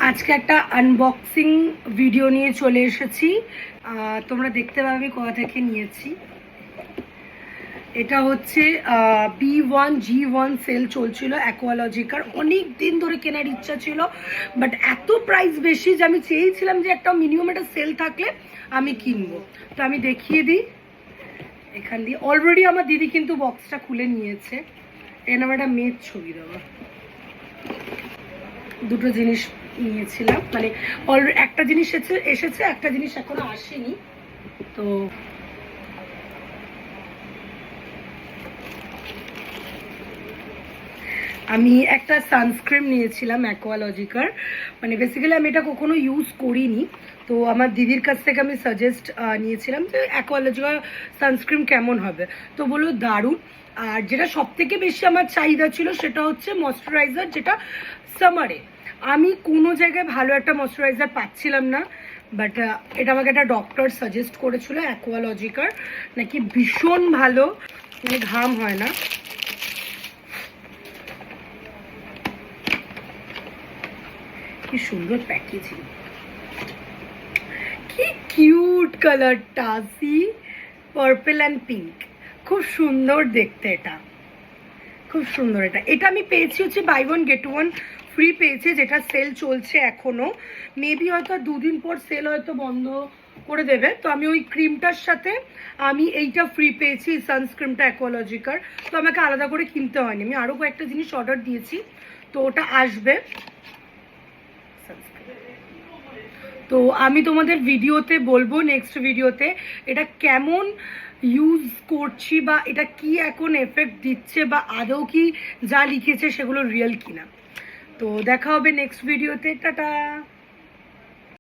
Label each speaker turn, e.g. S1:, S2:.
S1: আজকে একটা unboxing video নিয়ে চলে এসেছি। তোমরা দেখতে পাবে আমি কোথা থেকে নিয়েছি। এটা হচ্ছে B1G1 সেল চলছিল অ্যাকোয়ালজিকার। অনেক দিন ধরে কেনার ইচ্ছা ছিল, বাট এত প্রাইস বেশি যে আমি চেয়েছিলাম যে একটা মিনিমাম একটা সেল থাকলে আমি কিনবো। তো আমি দেখিয়ে দিই এখান দিয়ে। অলরেডি আমার দিদি কিন্তু বক্সটা খুলে নিয়েছে। এখানে আমার একটা মেয়ের ছবি দেবো। দুটো জিনিস নিয়েছিলাম, মানে অলরেডি একটা জিনিস এসেছে, একটা জিনিস এখনো আসেনি। তো আমি একটা সানস্ক্রিন নিয়েছিলাম অ্যাকোয়ালজিকার। মানে বেসিক্যালি আমি এটা কখনো ইউজ করিনি, তো আমার দিদির কাছ থেকে আমি সাজেস্ট নিয়েছিলাম যে অ্যাকোয়ালজিকার সানস্ক্রিন কেমন হবে। তো বললো দারুণ। আর যেটা সব থেকে বেশি আমার চাহিদা ছিল সেটা হচ্ছে ময়শ্চারাইজার, যেটা সামারে আমি কোনো জায়গায় ভালো একটা ময়শ্চারাইজার পাচ্ছিলাম না। বাট এটা আমাকে একটা ডক্টর সাজেস্ট করেছিল অ্যাকোয়ালজিকার, নাকি ভীষণ ভালো, মানে ঘাম হয় না। কি সুন্দর প্যাকেজিং, কি কিউট কালারটা, সি পার্পল অ্যান্ড পিঙ্ক, খুব সুন্দর দেখতে। এটা খুব সুন্দর। এটা আমি পেয়েছি হচ্ছে buy one get one free পেয়েছে, যেটা সেল চলছে এখনো। মেবি হয়তো দুদিন পর সেল হয়তো বন্ধ করে দেবে। তো আমি ওই ক্রিমটার সাথে আমি এইটা ফ্রি পেয়েছি, সানস্ক্রিনটা অ্যাকোয়ালজিকার। তো আমাকে আলাদা করে কিনতে হয়নি। আমি আরও কয়েকটা জিনিস অর্ডার দিয়েছি, তো ওটা আসবে। তো আমি তোমাদের ভিডিওতে বলবো, নেক্সট ভিডিওতে এটা কেমন ইউজ করছি, বা এটা কি এখন এফেক্ট দিচ্ছে, বা আদৌ কি যা লিখেছে সেগুলো রিয়েল কিনা। তো দেখা হবে নেক্সট ভিডিওতে। টাটা।